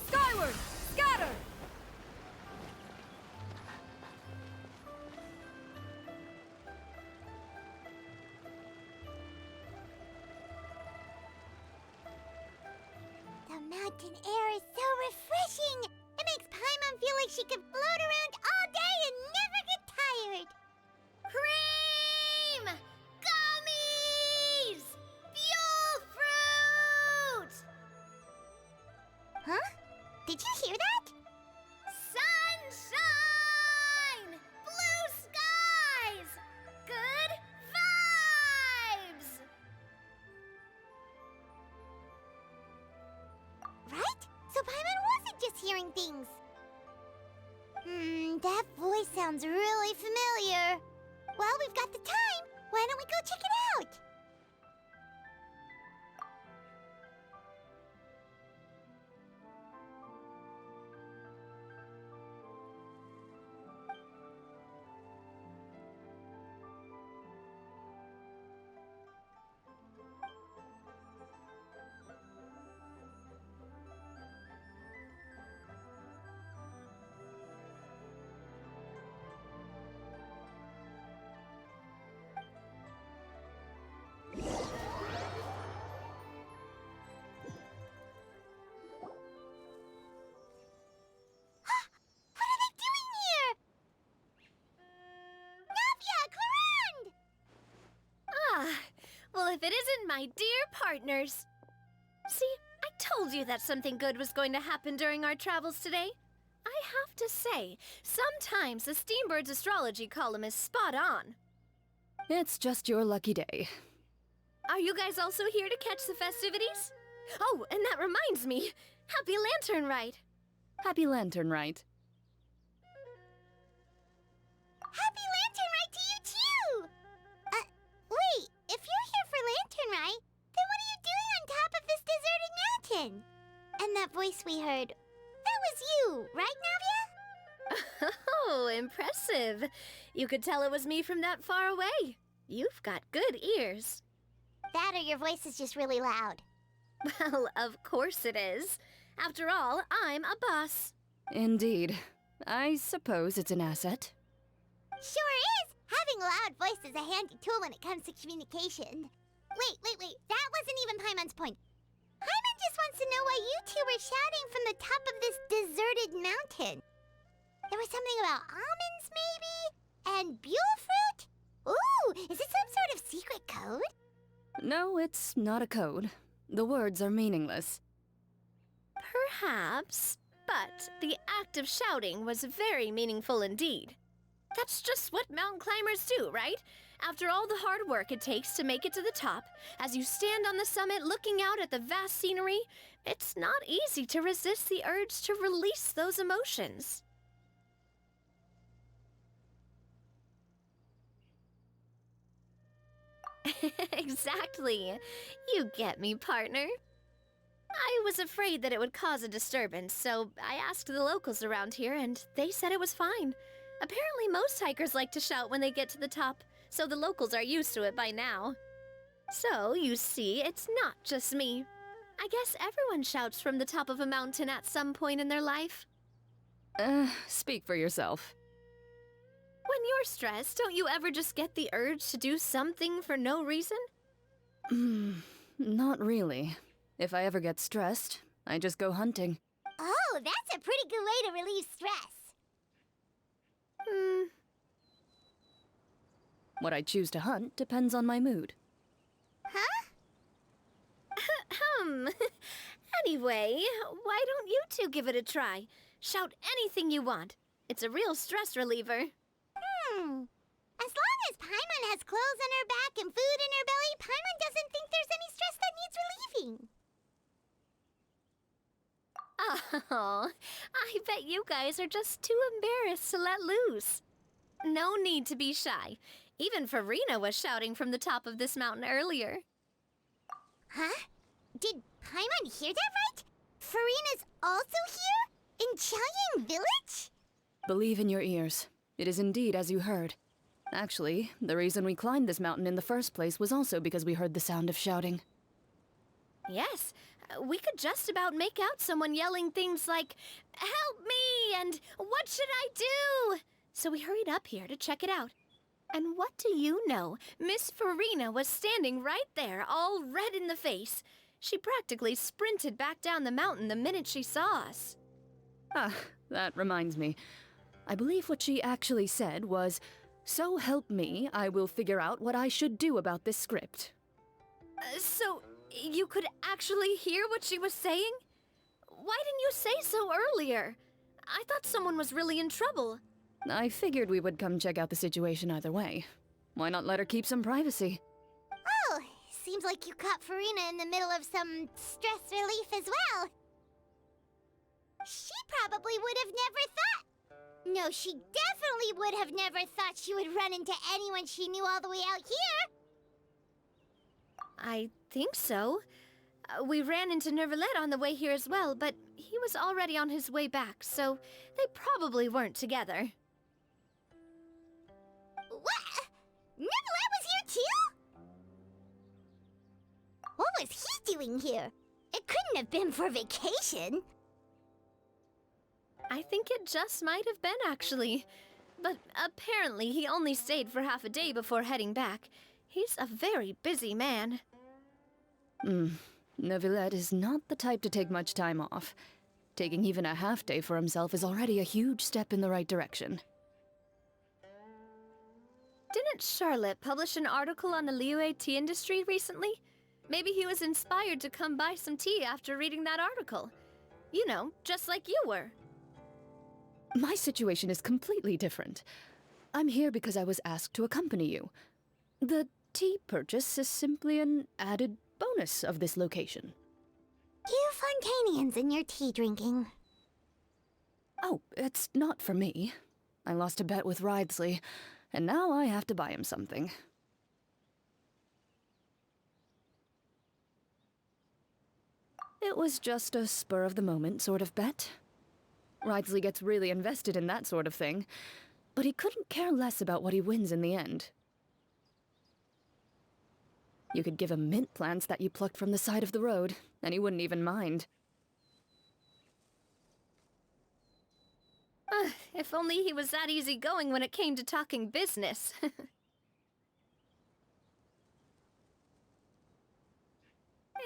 Skyward! Scatter! The mountain air is so refreshing! It makes Paimon feel like she could float around all day and never get tired! Cream! Gummies! Fuel fruit! Huh? Did you hear that? Sunshine! Blue skies! Good vibes! Right? So Paimon wasn't just hearing things. That voice sounds really familiar. Well, we've got the time. Why don't we go check it out? What are they doing here? Navia, Clarande! Well, if it isn't my dear partners. See, I told you that something good was going to happen during our travels today. I have to say, sometimes the Steambird's astrology column is spot on. It's just your lucky day. Are you guys also here to catch the festivities? Oh, and that reminds me, Happy Lantern Rite. Happy Lantern Rite. Happy Lantern Rite to you too! Wait, if you're here for Lantern Rite, then what are you doing on top of this deserted mountain? And that voice we heard, that was you, right, Navia? Oh, impressive. You could tell it was me from that far away. You've got good ears. That or your voice is just really loud. Well, of course it is. After all, I'm a boss. Indeed. I suppose it's an asset. Sure is! Having a loud voice is a handy tool when it comes to communication. Wait. That wasn't even Paimon's point. Paimon just wants to know why you two were shouting from the top of this deserted mountain. There was something about almonds, maybe? And buell fruit? Ooh, is it some sort of secret code? No, it's not a code. The words are meaningless. Perhaps, but the act of shouting was very meaningful indeed. That's just what mountain climbers do, right? After all the hard work it takes to make it to the top, as you stand on the summit looking out at the vast scenery, it's not easy to resist the urge to release those emotions. Exactly. You get me, partner. I was afraid that it would cause a disturbance, so I asked the locals around here, and they said it was fine. Apparently most hikers like to shout when they get to the top, so the locals are used to it by now. So, you see, it's not just me. I guess everyone shouts from the top of a mountain at some point in their life. Speak for yourself. When you're stressed, don't you ever just get the urge to do something for no reason? Not really. If I ever get stressed, I just go hunting. Oh, that's a pretty good way to relieve stress. What I choose to hunt depends on my mood. Huh? Anyway, why don't you two give it a try? Shout anything you want. It's a real stress reliever. As long as Paimon has clothes on her back and food in her belly, Paimon doesn't think there's any stress that needs relieving. Oh, I bet you guys are just too embarrassed to let loose. No need to be shy. Even Farina was shouting from the top of this mountain earlier. Huh? Did Paimon hear that right? Farina's also here? In Chaoyang Village? Believe in your ears. It is indeed as you heard. Actually, the reason we climbed this mountain in the first place was also because we heard the sound of shouting. Yes, we could just about make out someone yelling things like, "Help me!" and "What should I do?" So we hurried up here to check it out. And what do you know? Miss Farina was standing right there, all red in the face. She practically sprinted back down the mountain the minute she saw us. Ah, that reminds me. I believe what she actually said was, "So help me, I will figure out what I should do about this script." So, you could actually hear what she was saying? Why didn't you say so earlier? I thought someone was really in trouble. I figured we would come check out the situation either way. Why not let her keep some privacy? Oh, seems like you caught Farina in the middle of some stress relief as well. She probably would have never thought. No, she definitely would have never thought she would run into anyone she knew all the way out here. I think so. We ran into Nervalet on the way here as well, but he was already on his way back, so they probably weren't together. What? Nervalet was here too? What was he doing here? It couldn't have been for vacation. I think it just might have been, actually. But apparently he only stayed for half a day before heading back. He's a very busy man. Neuvillette is not the type to take much time off. Taking even a half day for himself is already a huge step in the right direction. Didn't Charlotte publish an article on the Liyue tea industry recently? Maybe he was inspired to come buy some tea after reading that article. You know, just like you were. My situation is completely different. I'm here because I was asked to accompany you. The tea purchase is simply an added bonus of this location. You Fontanians and your tea drinking. Oh, it's not for me. I lost a bet with Wriothesley, and now I have to buy him something. It was just a spur-of-the-moment sort of bet. Wriothesley gets really invested in that sort of thing, but he couldn't care less about what he wins in the end. You could give him mint plants that you plucked from the side of the road, and he wouldn't even mind. If only he was that easygoing when it came to talking business.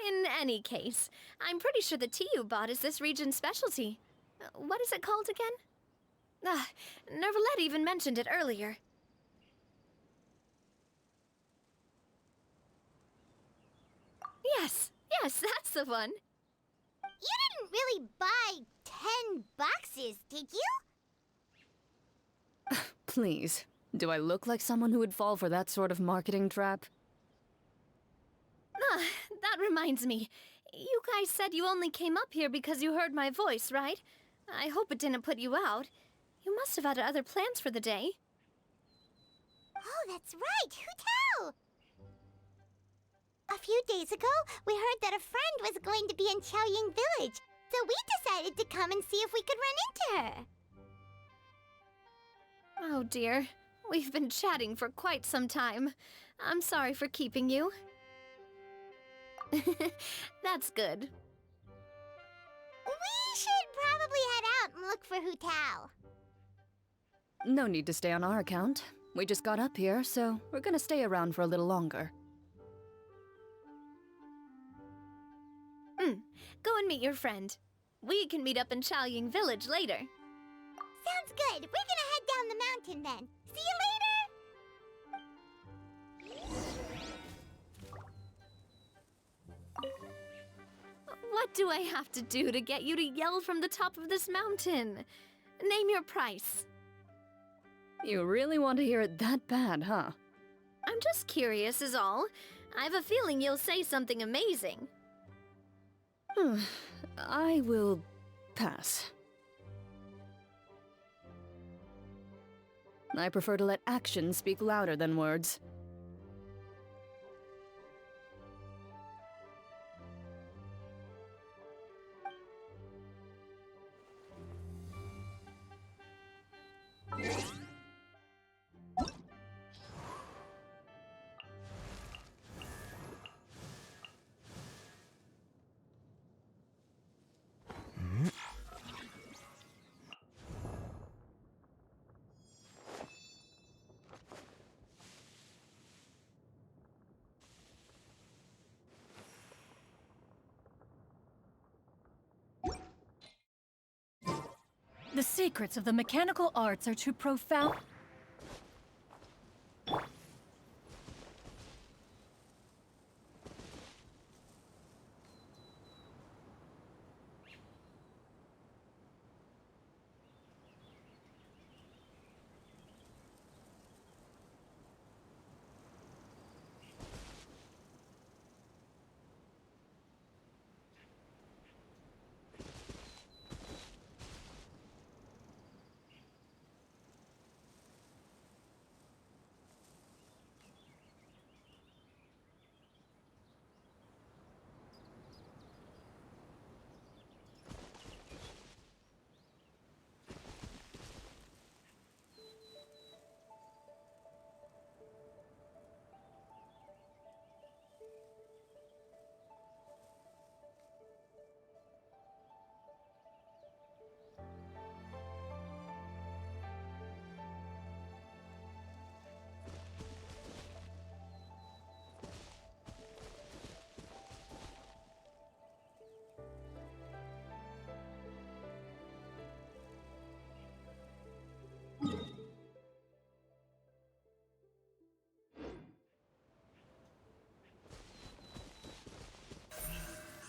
In any case, I'm pretty sure the tea you bought is this region's specialty. What is it called again? Nervalet even mentioned it earlier. Yes, that's the one. You didn't really buy 10 boxes, did you? Please, do I look like someone who would fall for that sort of marketing trap? That reminds me. You guys said you only came up here because you heard my voice, right? I hope it didn't put you out. You must have had other plans for the day. Oh, that's right. Who tell? A few days ago, we heard that a friend was going to be in Chaoying Village, so we decided to come and see if we could run into her. Oh dear. We've been chatting for quite some time. I'm sorry for keeping you. That's good. We should probably head out and look for Hu Tao. No need to stay on our account. We just got up here, so we're gonna stay around for a little longer. Go and meet your friend. We can meet up in Chaoying Village later. Sounds good. We're gonna head down the mountain then. See you later! What do I have to do to get you to yell from the top of this mountain? Name your price. You really want to hear it that bad, huh? I'm just curious is all. I have a feeling you'll say something amazing. I will pass. I prefer to let actions speak louder than words. The secrets of the mechanical arts are too profound.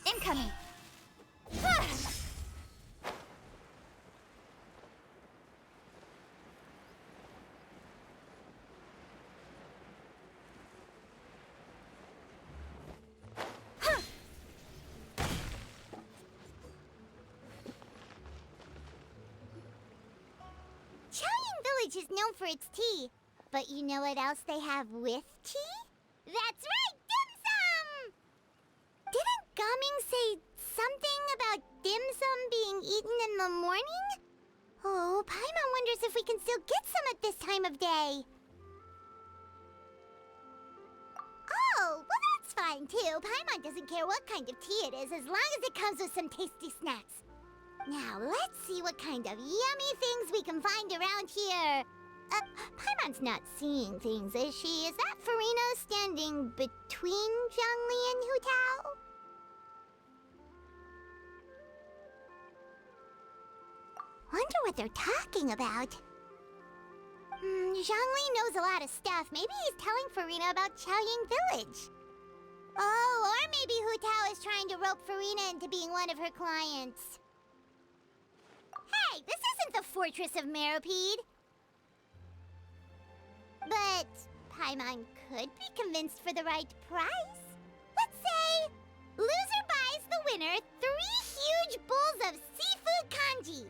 Incoming! Chaoying Village is known for its tea, but you know what else they have with tea? That's right, dim sum! Didn't Gaming say something about dim sum being eaten in the morning? Oh, Paimon wonders if we can still get some at this time of day. Oh, well that's fine too. Paimon doesn't care what kind of tea it is as long as it comes with some tasty snacks. Now, let's see what kind of yummy things we can find around here. Paimon's not seeing things, is she? Is that Farina standing between Zhongli and Hu Tao? Wonder what they're talking about. Zhongli knows a lot of stuff. Maybe he's telling Farina about Chaoying Village. Oh, or maybe Hu Tao is trying to rope Farina into being one of her clients. Hey, this isn't the Fortress of Meropide. But Paimon could be convinced for the right price. Let's say loser buys the winner 3 huge bowls of seafood kanji.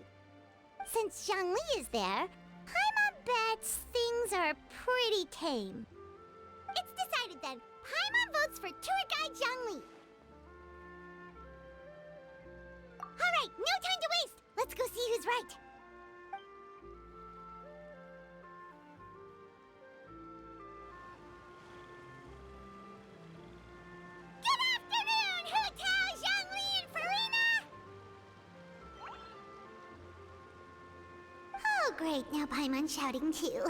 Since Zhongli is there, Paimon bets things are pretty tame. It's decided then. Paimon votes for tour guide Zhongli. All right, no time to waste. Let's go see who's right. Good afternoon, Hu Tao, Zhongli, and Farina! Oh, great. Now Paimon's shouting too.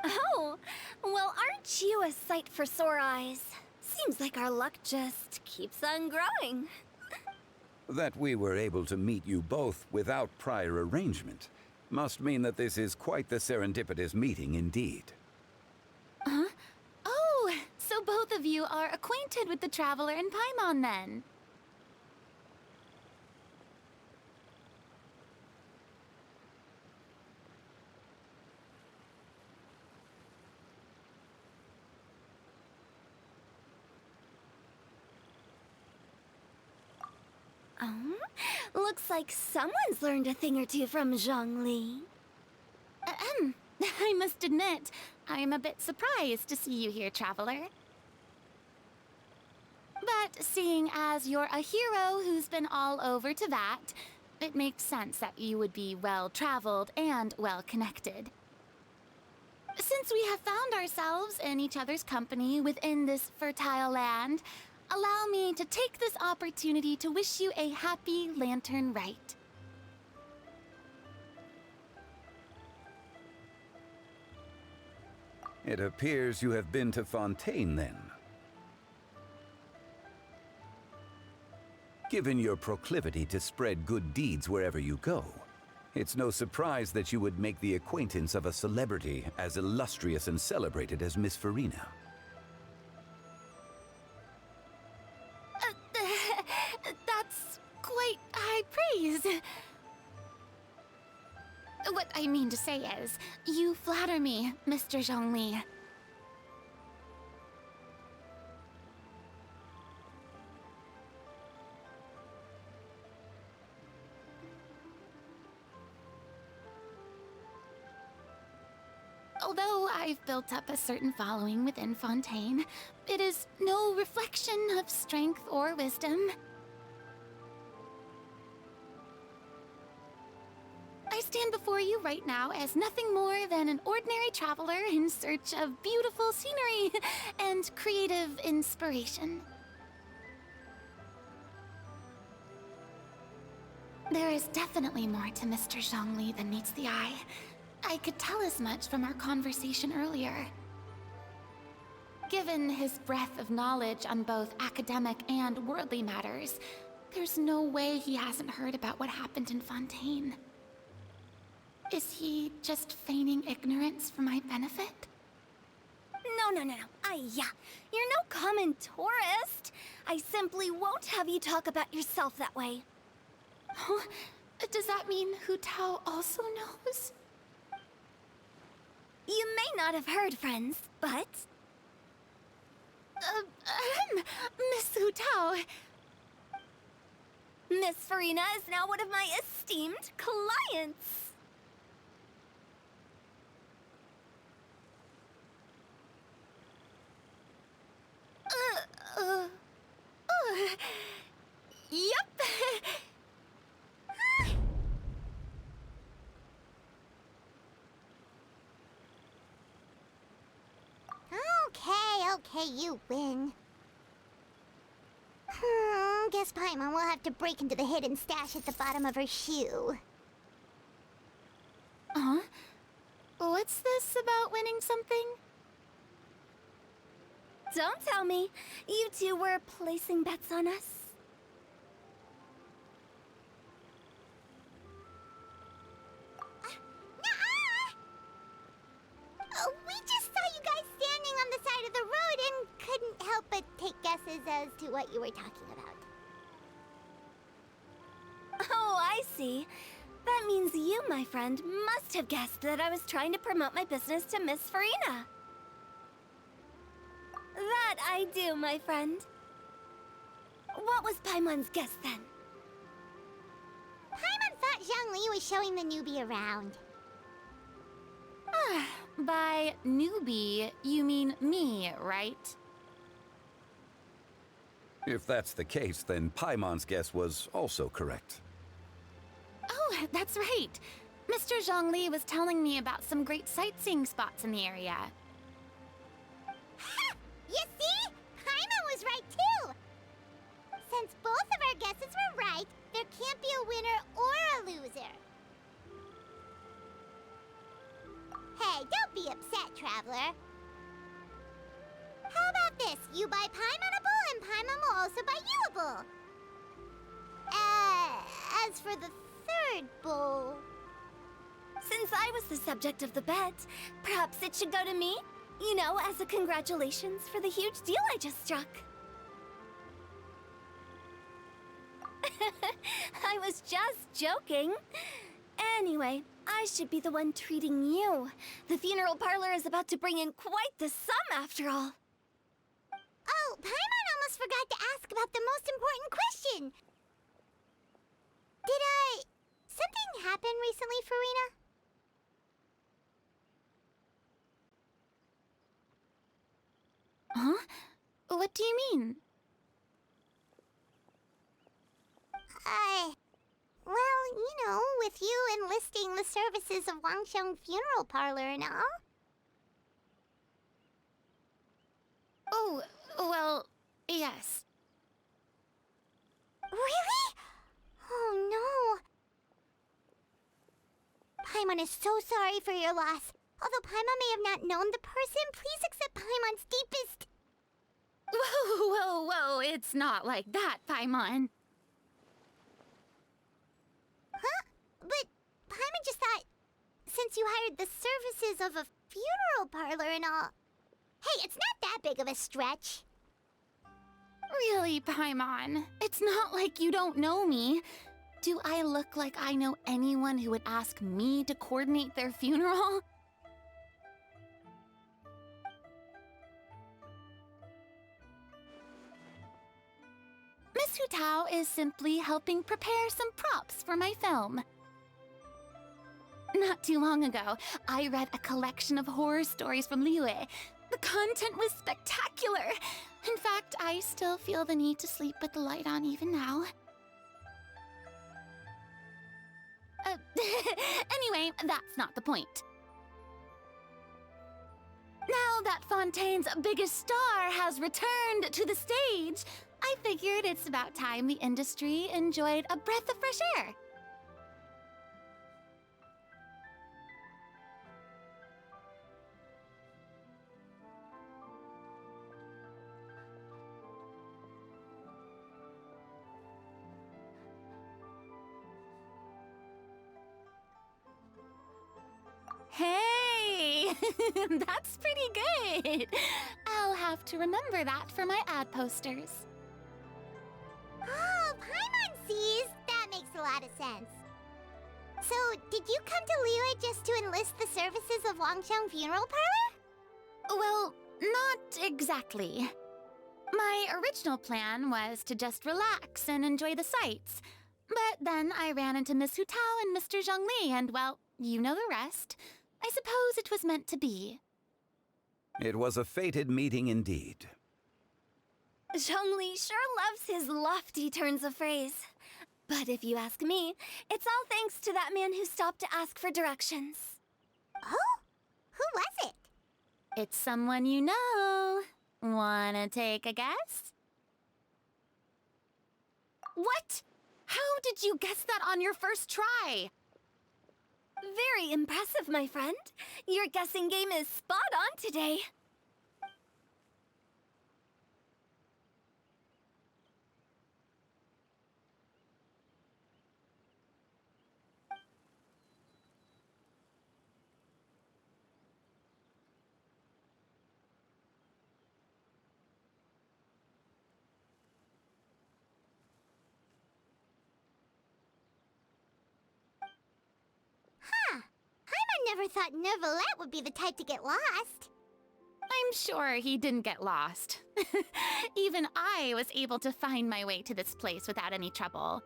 Oh, well, aren't you a sight for sore eyes? Seems like our luck just keeps on growing. That we were able to meet you both without prior arrangement must mean that this is quite the serendipitous meeting indeed. Huh? Oh, so both of you are acquainted with the Traveler and Paimon then? Looks like someone's learned a thing or two from Zhongli. I must admit, I am a bit surprised to see you here, Traveler. But seeing as you're a hero who's been all over Teyvat, it makes sense that you would be well-traveled and well-connected. Since we have found ourselves in each other's company within this fertile land, allow me to take this opportunity to wish you a happy Lantern Rite. It appears you have been to Fontaine then. Given your proclivity to spread good deeds wherever you go, it's no surprise that you would make the acquaintance of a celebrity as illustrious and celebrated as Miss Farina. That's quite high praise. What I mean to say is, you flatter me, Mr. Zhongli. Although I've built up a certain following within Fontaine, it is no reflection of strength or wisdom. I stand before you right now as nothing more than an ordinary traveler in search of beautiful scenery and creative inspiration. There is definitely more to Mr. Zhongli than meets the eye. I could tell as much from our conversation earlier. Given his breadth of knowledge on both academic and worldly matters, there's no way he hasn't heard about what happened in Fontaine. Is he just feigning ignorance for my benefit? No. You're no common tourist. I simply won't have you talk about yourself that way. Huh? Does that mean Hu Tao also knows? You may not have heard, friends, but... Miss Hu Tao. Miss Farina is now one of my esteemed clients. Yep. Okay, you win. Guess Paimon will have to break into the hidden stash at the bottom of her shoe. Huh? What's this about winning something? Don't tell me. You two were placing bets on us. We just saw you guys standing on the side of the road and couldn't help but take guesses as to what you were talking about. Oh, I see. That means you, my friend, must have guessed that I was trying to promote my business to Miss Farina. That I do, my friend. What was Paimon's guess then? Paimon thought Zhongli was showing the newbie around. By newbie, you mean me, right? If that's the case, then Paimon's guess was also correct. Oh, that's right. Mr. Zhongli was telling me about some great sightseeing spots in the area. Ha! You see? Paimon was right too! Since both of our guesses were right, there can't be a winner or a loser. Hey, don't be upset, traveler. How about this? You buy Paimon a bowl and Paimon will also buy you a bowl. As for the third bowl... Since I was the subject of the bet, perhaps it should go to me? You know, as a congratulations for the huge deal I just struck. I was just joking. Anyway, I should be the one treating you. The funeral parlor is about to bring in quite the sum after all. Oh, Paimon almost forgot to ask about the most important question. Did, something happen recently, Farina? Huh? What do you mean? Well, you know, with you enlisting the services of Wangsheng Funeral Parlor and all. Oh, well, yes. Really? Oh, no. Paimon is so sorry for your loss. Although Paimon may have not known the person, please accept Paimon's deepest... Whoa, it's not like that, Paimon. since you hired the services of a funeral parlor and all. Hey, it's not that big of a stretch. Really, Paimon? It's not like you don't know me. Do I look like I know anyone who would ask me to coordinate their funeral? Miss Hutao is simply helping prepare some props for my film. Not too long ago, I read a collection of horror stories from Liyue. The content was spectacular. In fact, I still feel the need to sleep with the light on even now. Anyway, that's not the point. Now that Fontaine's biggest star has returned to the stage, I figured it's about time the industry enjoyed a breath of fresh air. Hey! That's pretty good! I'll have to remember that for my ad posters. Oh, Paimon sees. That makes a lot of sense. So, did you come to Liyue just to enlist the services of Longsheng Funeral Parlor? Well, not exactly. My original plan was to just relax and enjoy the sights. But then I ran into Miss Hutao and Mr. Zhongli, and well, you know the rest. I suppose it was meant to be. It was a fated meeting indeed. Zhongli sure loves his lofty turns of phrase. But if you ask me, it's all thanks to that man who stopped to ask for directions. Oh? Who was it? It's someone you know. Wanna take a guess? What? How did you guess that on your first try? Very impressive, my friend. Your guessing game is spot on today. Paimon never thought Neuvillette would be the type to get lost. I'm sure he didn't get lost. Even I was able to find my way to this place without any trouble.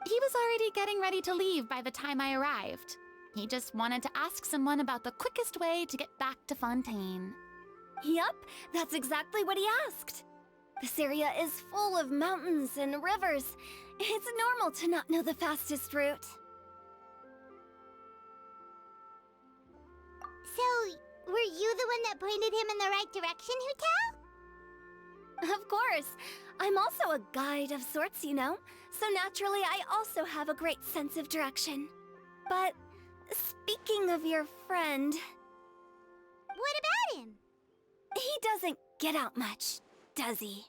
He was already getting ready to leave by the time I arrived. He just wanted to ask someone about the quickest way to get back to Fontaine. Yup, that's exactly what he asked. This area is full of mountains and rivers. It's normal to not know the fastest route. So, were you the one that pointed him in the right direction, Hutao? Of course. I'm also a guide of sorts, you know. So naturally, I also have a great sense of direction. But speaking of your friend... What about him? He doesn't get out much, does he?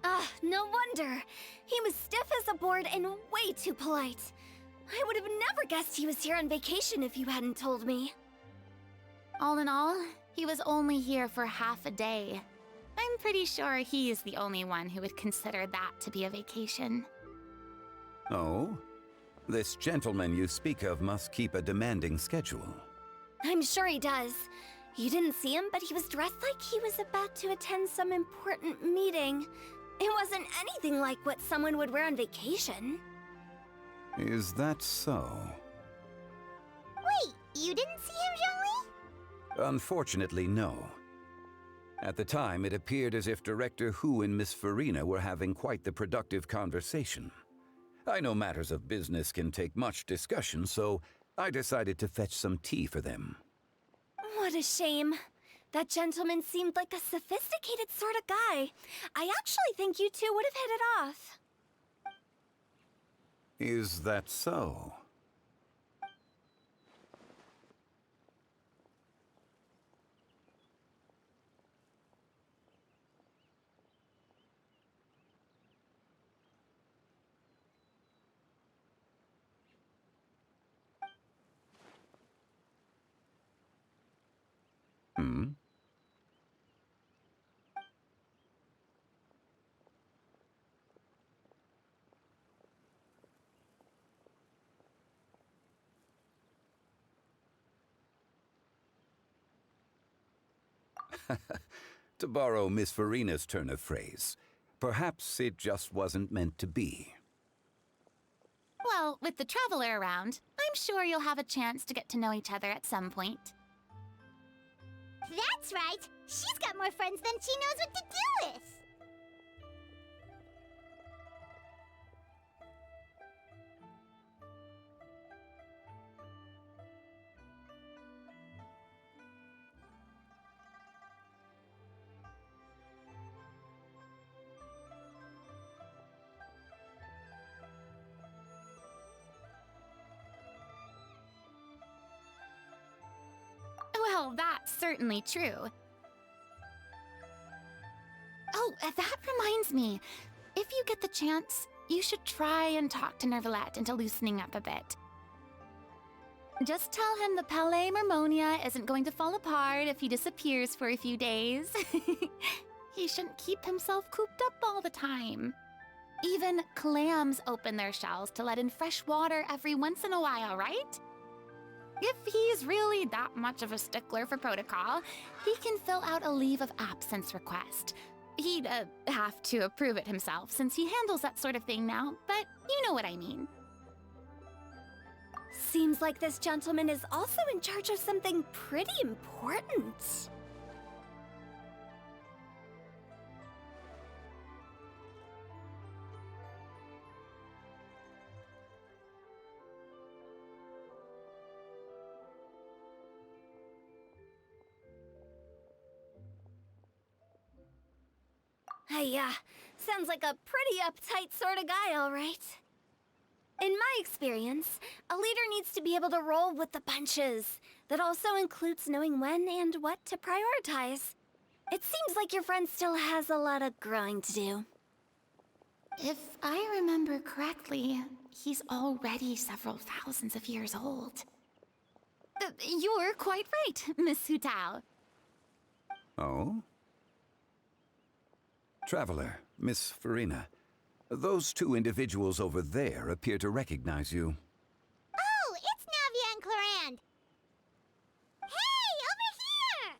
Ah, no wonder. He was stiff as a board and way too polite. I would have never guessed he was here on vacation if you hadn't told me. All in all, he was only here for half a day. I'm pretty sure he's the only one who would consider that to be a vacation. Oh? This gentleman you speak of must keep a demanding schedule. I'm sure he does. You didn't see him, but he was dressed like he was about to attend some important meeting. It wasn't anything like what someone would wear on vacation. Is that so? Wait, you didn't see him, Zhongli? Unfortunately, no. At the time, it appeared as if Director Hu and Miss Farina were having quite the productive conversation. I know matters of business can take much discussion, so I decided to fetch some tea for them. What a shame. That gentleman seemed like a sophisticated sort of guy. I actually think you two would have hit it off. Is that so? To borrow Miss Farina's turn of phrase, perhaps it just wasn't meant to be. Well, with the Traveler around, I'm sure you'll have a chance to get to know each other at some point. That's right! She's got more friends than she knows what to do with! Well, that's certainly true. Oh, that reminds me. If you get the chance, you should try and talk to Nervalette into loosening up a bit. Just tell him the Palais Mermonia isn't going to fall apart if he disappears for a few days. He shouldn't keep himself cooped up all the time. Even clams open their shells to let in fresh water every once in a while, right? If he's really that much of a stickler for protocol, he can fill out a leave of absence request. He'd have to approve it himself since he handles that sort of thing now, but you know what I mean. Seems like this gentleman is also in charge of something pretty important. Yeah, sounds like a pretty uptight sort of guy, all right. In my experience, a leader needs to be able to roll with the punches. That also includes knowing when and what to prioritize. It seems like your friend still has a lot of growing to do. If I remember correctly, he's already several thousands of years old. You're quite right, Miss Hutao. Oh? Traveler, Miss Farina, those two individuals over there appear to recognize you. Oh, it's Navia and Clarand! Hey, over here!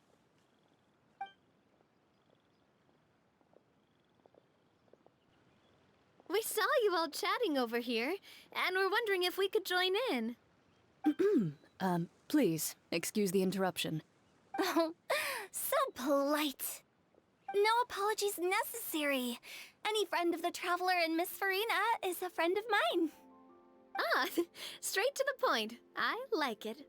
We saw you all chatting over here, and we're wondering if we could join in. Please, excuse the interruption. Oh, so polite. No apologies necessary. Any friend of the Traveler and Miss Farina is a friend of mine. Ah, straight to the point. I like it.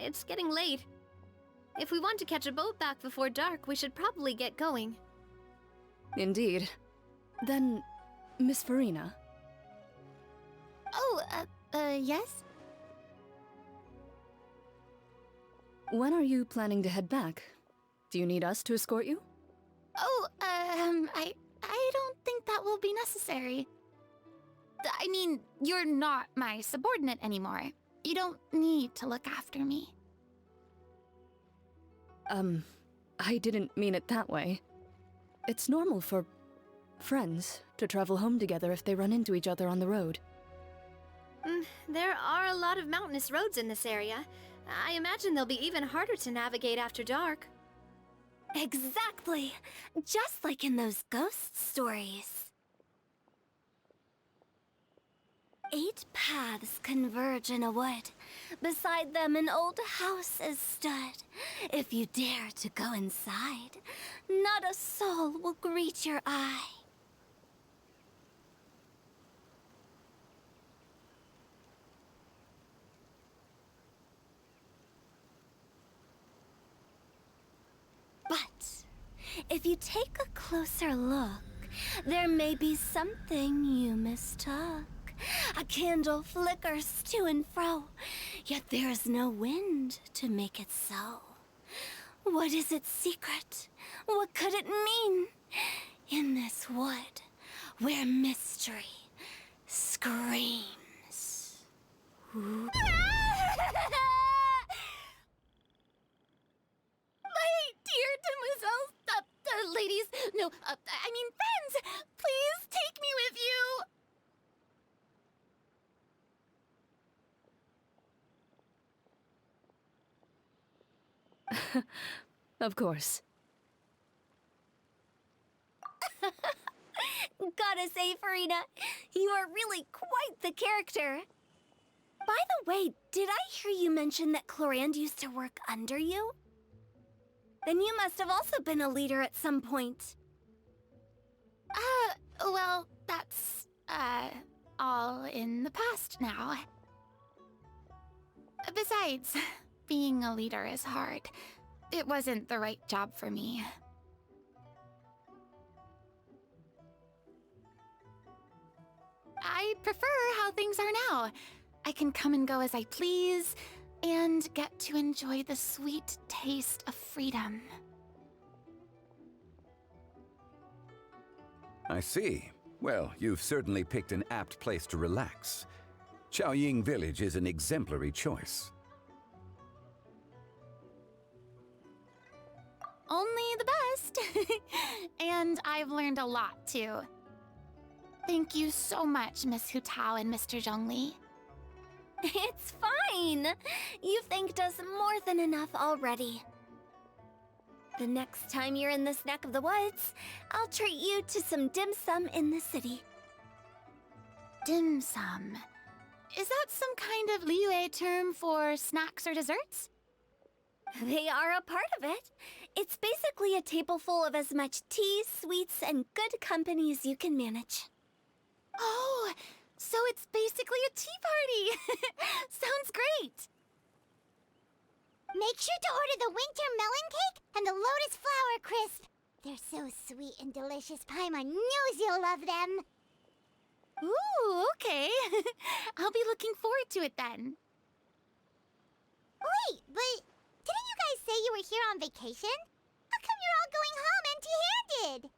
It's getting late. If we want to catch a boat back before dark, we should probably get going. Indeed. Then, Miss Farina. Oh, yes? When are you planning to head back? Do you need us to escort you? Oh, I don't think that will be necessary. I mean, you're not my subordinate anymore. You don't need to look after me. I didn't mean it that way. It's normal for friends to travel home together if they run into each other on the road. There are a lot of mountainous roads in this area. I imagine they'll be even harder to navigate after dark. Exactly. Just like in those ghost stories. 8 paths converge in a wood. Beside them an old house is stood. If you dare to go inside, not a soul will greet your eye. But if you take a closer look, there may be something you mistook. A candle flickers to and fro, yet there is no wind to make it so. What is its secret? What could it mean? In this wood, where mystery screams. Ooh. My dear demoiselles, ladies, no, I mean friends, please take me with you. Of course. Gotta say, Farina, you are really quite the character. By the way, did I hear you mention that Clorand used to work under you? Then you must have also been a leader at some point. Well, that's, all in the past now. Besides, being a leader is hard. It wasn't the right job for me. I prefer how things are now. I can come and go as I please, and get to enjoy the sweet taste of freedom. I see. Well, you've certainly picked an apt place to relax. Chaoying Village is an exemplary choice. Only the best. And I've learned a lot, too. Thank you so much, Miss Hutao and Mr. Zhongli. It's fine. You've thanked us more than enough already. The next time you're in this neck of the woods, I'll treat you to some dim sum in the city. Dim sum. Is that some kind of Liyue term for snacks or desserts? They are a part of it. It's basically a table full of as much tea, sweets, and good company as you can manage. Oh, so it's basically a tea party. Sounds great. Make sure to order the winter melon cake and the lotus flower crisp. They're so sweet and delicious. Paimon knows you'll love them. Ooh, okay. I'll be looking forward to it then. Wait, but didn't you guys say you were here on vacation? How come you're all going home empty-handed?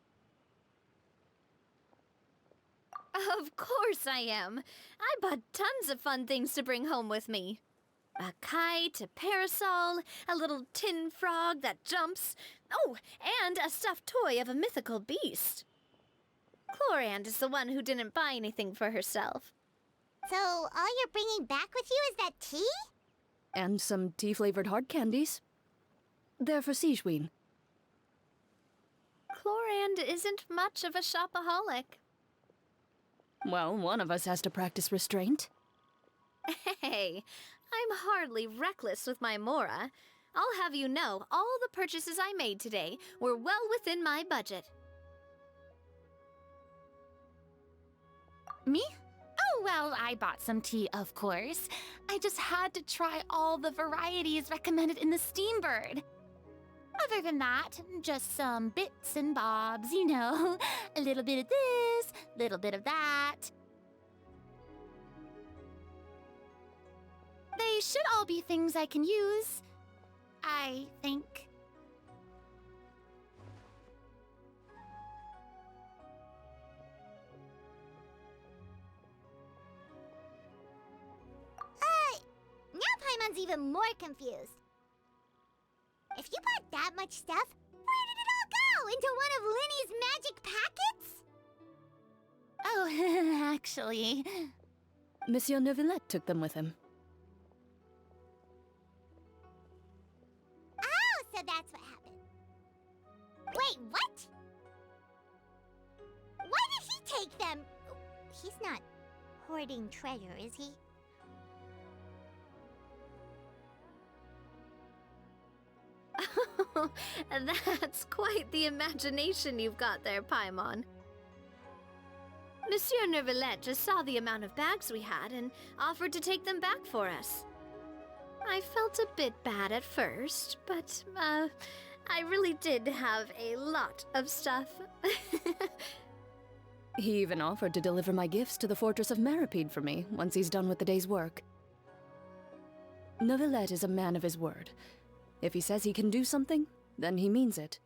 Of course I am. I bought tons of fun things to bring home with me. A kite, a parasol, a little tin frog that jumps. Oh, and a stuffed toy of a mythical beast. Clorand is the one who didn't buy anything for herself. So, all you're bringing back with you is that tea? And some tea-flavored hard candies. They're for Sigewin. Clorand isn't much of a shopaholic. Well, one of us has to practice restraint. Hey, I'm hardly reckless with my Mora. I'll have you know, all the purchases I made today were well within my budget. Me? Oh, well, I bought some tea, of course. I just had to try all the varieties recommended in the Steambird. Other than that, just some bits and bobs, you know. A little bit of this, little bit of that. They should all be things I can use, I think. Now Paimon's even more confused. If you bought that much stuff, where did it all go? Into one of Linny's magic packets? Oh, actually... Monsieur Neuvillette took them with him. Oh, so that's what happened. Wait, what? Why did he take them? He's not hoarding treasure, is he? That's quite the imagination you've got there, Paimon. Monsieur Neuvillette just saw the amount of bags we had and offered to take them back for us. I felt a bit bad at first, but, I really did have a lot of stuff. He even offered to deliver my gifts to the Fortress of Meripede for me once he's done with the day's work. Neuvillette is a man of his word. If he says he can do something, then he means it.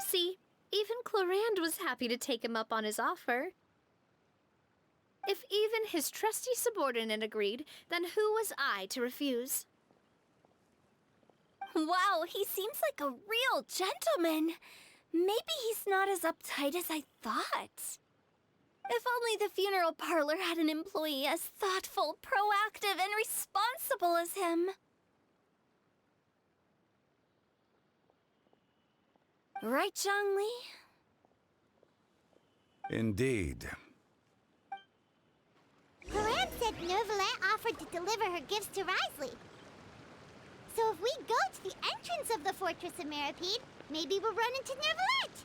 See, even Clorand was happy to take him up on his offer. If even his trusty subordinate agreed, then who was I to refuse? Wow, he seems like a real gentleman. Maybe he's not as uptight as I thought. If only the funeral parlor had an employee as thoughtful, proactive, and responsible as him. Right, Zhongli? Indeed. Clorand said Neuvillette offered to deliver her gifts to Risley. So if we go to the entrance of the Fortress of Meripede, maybe we'll run into Neuvillette.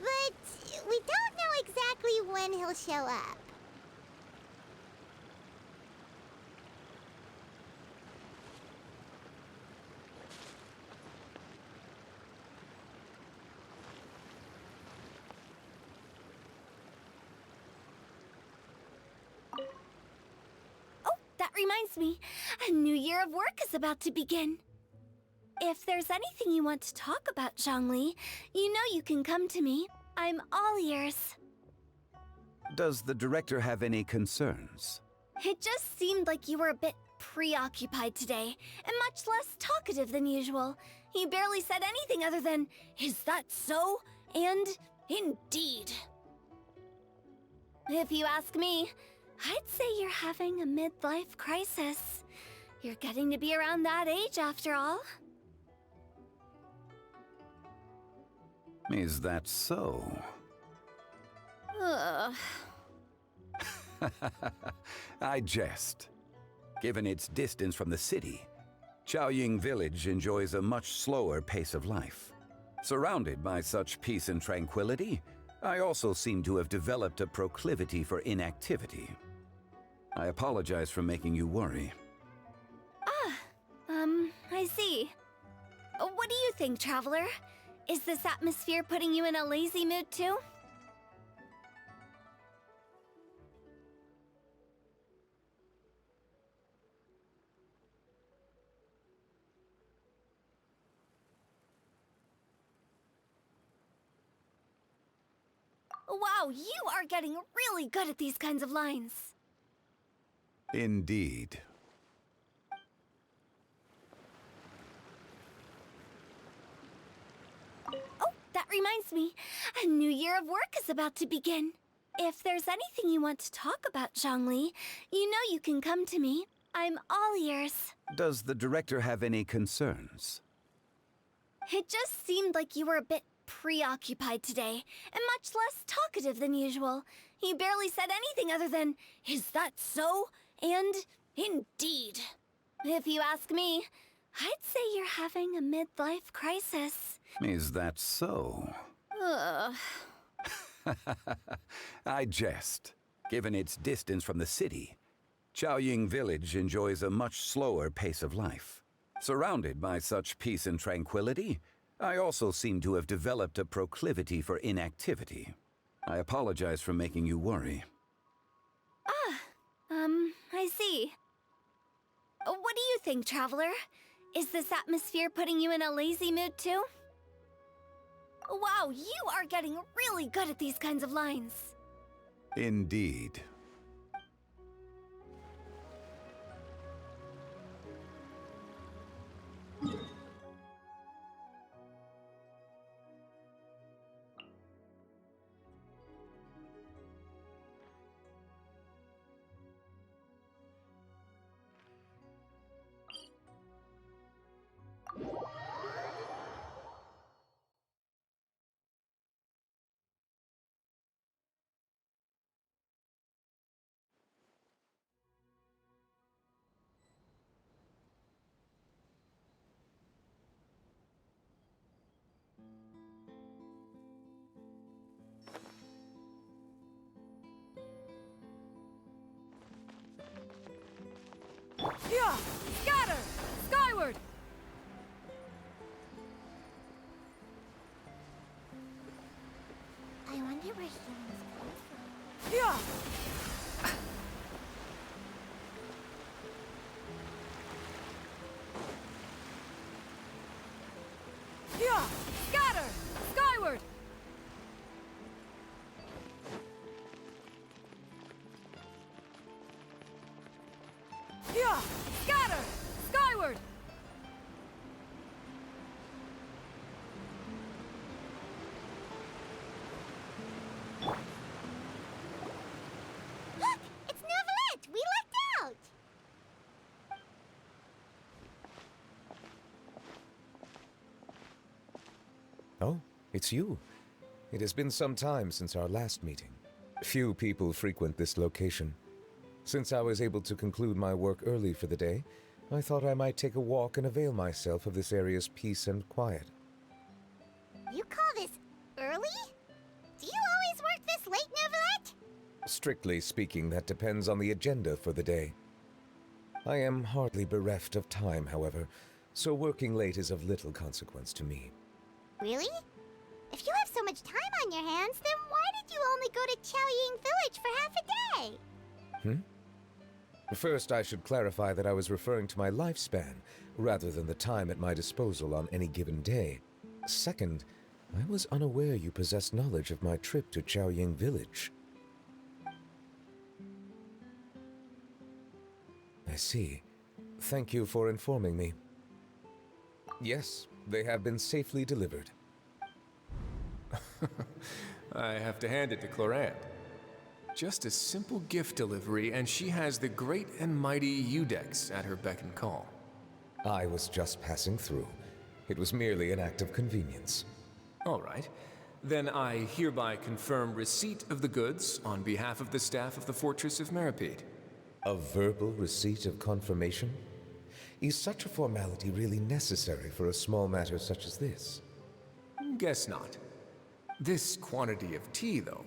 But we don't know exactly when he'll show up. Oh, that reminds me. A new year of work is about to begin. If there's anything you want to talk about, Zhongli, you know you can come to me. I'm all ears. Does the director have any concerns? It just seemed like you were a bit preoccupied today, and much less talkative than usual. You barely said anything other than, "Is that so?" and "Indeed." If you ask me, I'd say you're having a midlife crisis. You're getting to be around that age after all. Is that so? Ugh. I jest. Given its distance from the city, Chaoying Village enjoys a much slower pace of life. Surrounded by such peace and tranquility, I also seem to have developed a proclivity for inactivity. I apologize for making you worry. I see. What do you think, Traveler? Is this atmosphere putting you in a lazy mood too? Wow, you are getting really good at these kinds of lines. Indeed. Oh, that reminds me. A new year of work is about to begin. If there's anything you want to talk about, Zhongli, you know you can come to me. I'm all ears. Does the director have any concerns? It just seemed like you were a bit preoccupied today, and much less talkative than usual. You barely said anything other than, "Is that so?" and "Indeed." If you ask me, I'd say you're having a midlife crisis. Is that so? Ugh. I jest. Given its distance from the city, Chaoying Village enjoys a much slower pace of life. Surrounded by such peace and tranquility, I also seem to have developed a proclivity for inactivity. I apologize for making you worry. I see. What do you think, Traveler? Is this atmosphere putting you in a lazy mood too? Wow, you are getting really good at these kinds of lines. Indeed. Yeah! Scatter! Skyward! I wonder where humans come from. Yeah! Yeah! Scatter! Skyward! Yeah! Scatter! Skyward! Look! It's Neuvillette! We lucked out! Oh, it's you. It has been some time since our last meeting. Few people frequent this location. Since I was able to conclude my work early for the day, I thought I might take a walk and avail myself of this area's peace and quiet. You call this early? Do you always work this late, Neuvillette? Strictly speaking, that depends on the agenda for the day. I am hardly bereft of time, however, so working late is of little consequence to me. Really? If you have so much time on your hands, then why did you only go to Chaoying Village for half a day? First, I should clarify that I was referring to my lifespan, rather than the time at my disposal on any given day. Second, I was unaware you possessed knowledge of my trip to Chaoying Village. I see. Thank you for informing me. Yes, they have been safely delivered. I have to hand it to Clorant. Just a simple gift delivery, and she has the great and mighty Udex at her beck and call. I was just passing through. It was merely an act of convenience. All right. Then I hereby confirm receipt of the goods on behalf of the staff of the Fortress of Meripede. A verbal receipt of confirmation? Is such a formality really necessary for a small matter such as this? Guess not. This quantity of tea, though,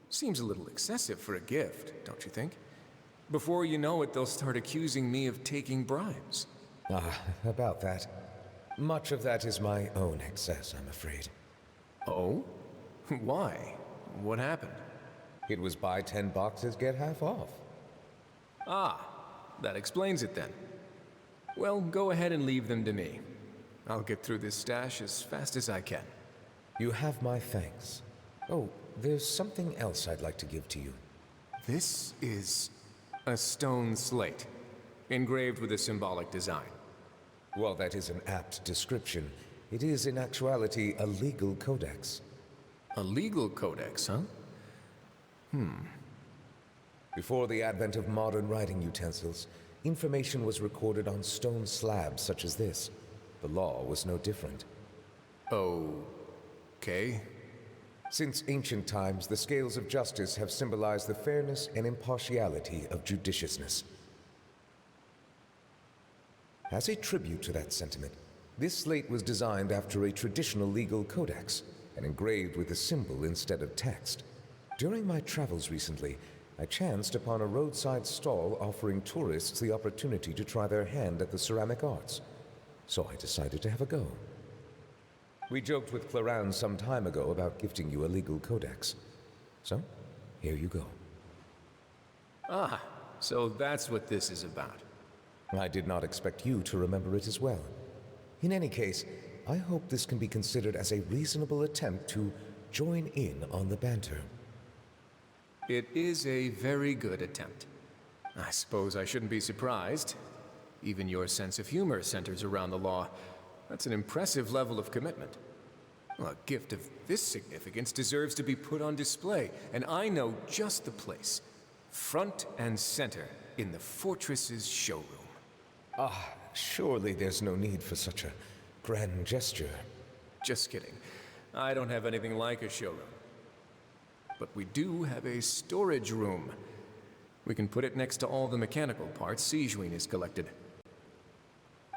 seems a little excessive for a gift, don't you think? Before you know it, they'll start accusing me of taking bribes. About that. Much of that is my own excess, I'm afraid. Oh? Why? What happened? It was buy 10 boxes, get half off. Ah, that explains it then. Well, go ahead and leave them to me. I'll get through this stash as fast as I can. You have my thanks. Oh, there's something else I'd like to give to you. This is a stone slate, engraved with a symbolic design. While that is an apt description, it is in actuality a legal codex. A legal codex, huh? Before the advent of modern writing utensils, information was recorded on stone slabs such as this. The law was no different. Okay. Since ancient times, the scales of justice have symbolized the fairness and impartiality of judiciousness. As a tribute to that sentiment, this slate was designed after a traditional legal codex and engraved with a symbol instead of text. During my travels recently, I chanced upon a roadside stall offering tourists the opportunity to try their hand at the ceramic arts, so I decided to have a go. We joked with Clorant some time ago about gifting you a legal codex. So, here you go. Ah, so that's what this is about. I did not expect you to remember it as well. In any case, I hope this can be considered as a reasonable attempt to join in on the banter. It is a very good attempt. I suppose I shouldn't be surprised. Even your sense of humor centers around the law. That's an impressive level of commitment. Well, a gift of this significance deserves to be put on display, and I know just the place. Front and center in the Fortress's showroom. Surely there's no need for such a grand gesture. Just kidding. I don't have anything like a showroom. But we do have a storage room. We can put it next to all the mechanical parts Sijuin has collected.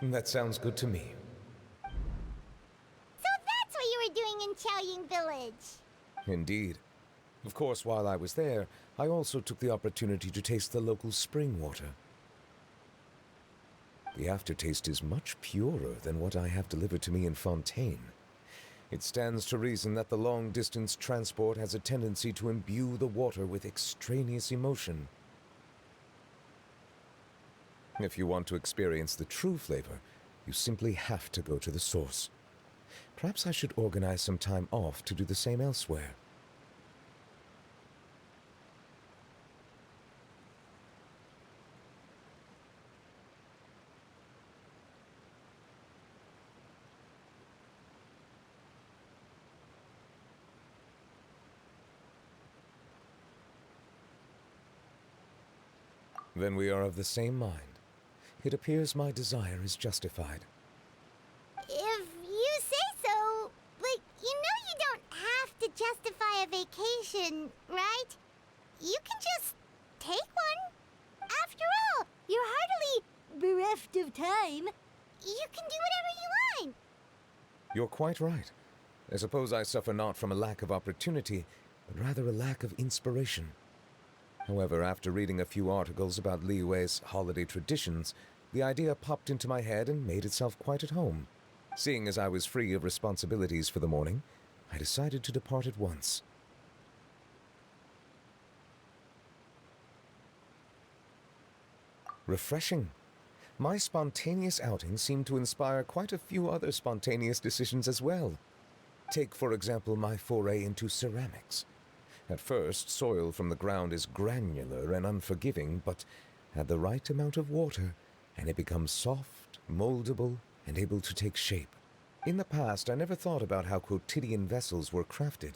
That sounds good to me. So that's what you were doing in Chaoying Village. Indeed. Of course, while I was there, I also took the opportunity to taste the local spring water. The aftertaste is much purer than what I have delivered to me in Fontaine. It stands to reason that the long-distance transport has a tendency to imbue the water with extraneous emotion. If you want to experience the true flavor, you simply have to go to the source. Perhaps I should organize some time off to do the same elsewhere. Then we are of the same mind. It appears my desire is justified. If you say so, but you know you don't have to justify a vacation, right? You can just take one. After all, you're hardly bereft of time. You can do whatever you want. You're quite right. I suppose I suffer not from a lack of opportunity, but rather a lack of inspiration. However, after reading a few articles about Liyue's holiday traditions, the idea popped into my head and made itself quite at home. Seeing as I was free of responsibilities for the morning, I decided to depart at once. Refreshing. My spontaneous outing seemed to inspire quite a few other spontaneous decisions as well. Take, for example, my foray into ceramics. At first, soil from the ground is granular and unforgiving, but add the right amount of water, and it becomes soft, moldable, and able to take shape. In the past, I never thought about how quotidian vessels were crafted,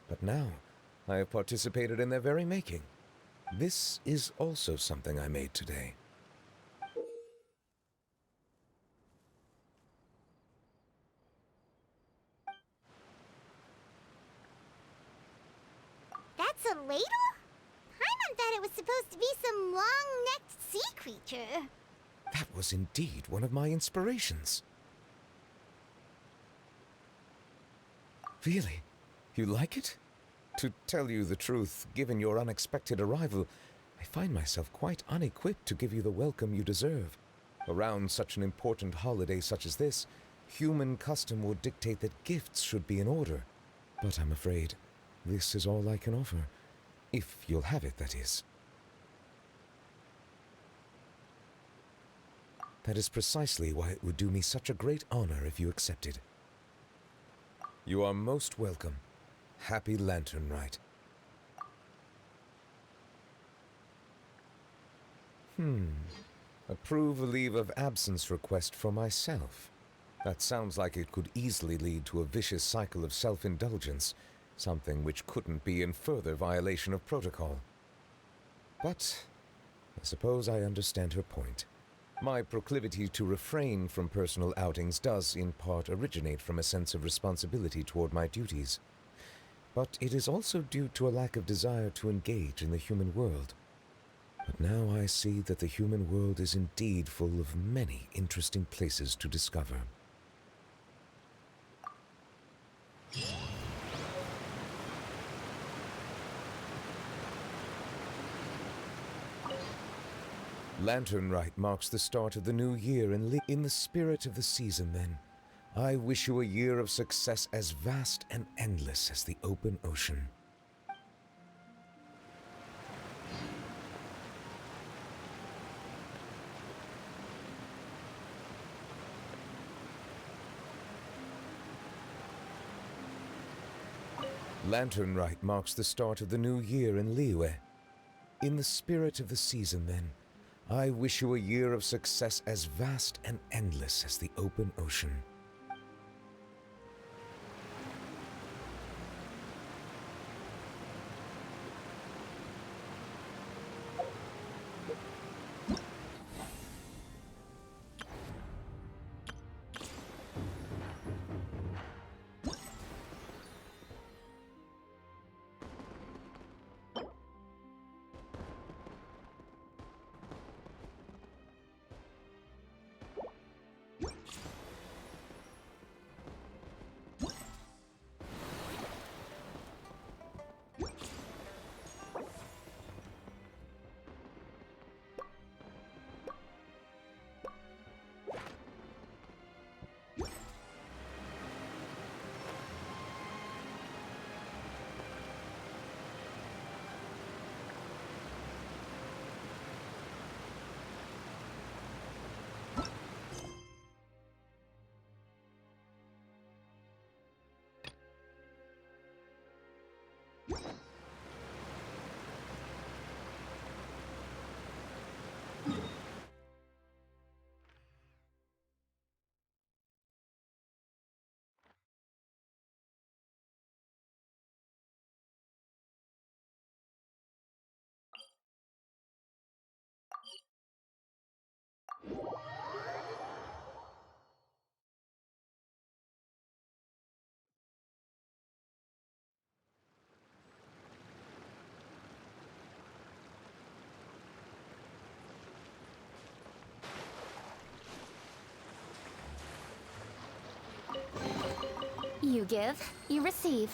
but now I have participated in their very making. This is also something I made today. That's a ladle? Paimon thought it was supposed to be some long-necked sea creature. That was indeed one of my inspirations. Really? You like it? To tell you the truth, given your unexpected arrival, I find myself quite unequipped to give you the welcome you deserve. Around such an important holiday such as this, human custom would dictate that gifts should be in order. But I'm afraid this is all I can offer. If you'll have it, that is. That is precisely why it would do me such a great honor if you accepted. You are most welcome. Happy Lantern Rite. Approve a leave of absence request for myself. That sounds like it could easily lead to a vicious cycle of self-indulgence, something which couldn't be in further violation of protocol. But I suppose I understand her point. My proclivity to refrain from personal outings does, in part, originate from a sense of responsibility toward my duties. But it is also due to a lack of desire to engage in the human world. But now I see that the human world is indeed full of many interesting places to discover. Lantern Rite marks the start of the new year in the spirit of the season, then. I wish you a year of success as vast and endless as the open ocean. Lantern Rite marks the start of the new year in Liyue. In the spirit of the season, then, I wish you a year of success as vast and endless as the open ocean. You give, you receive.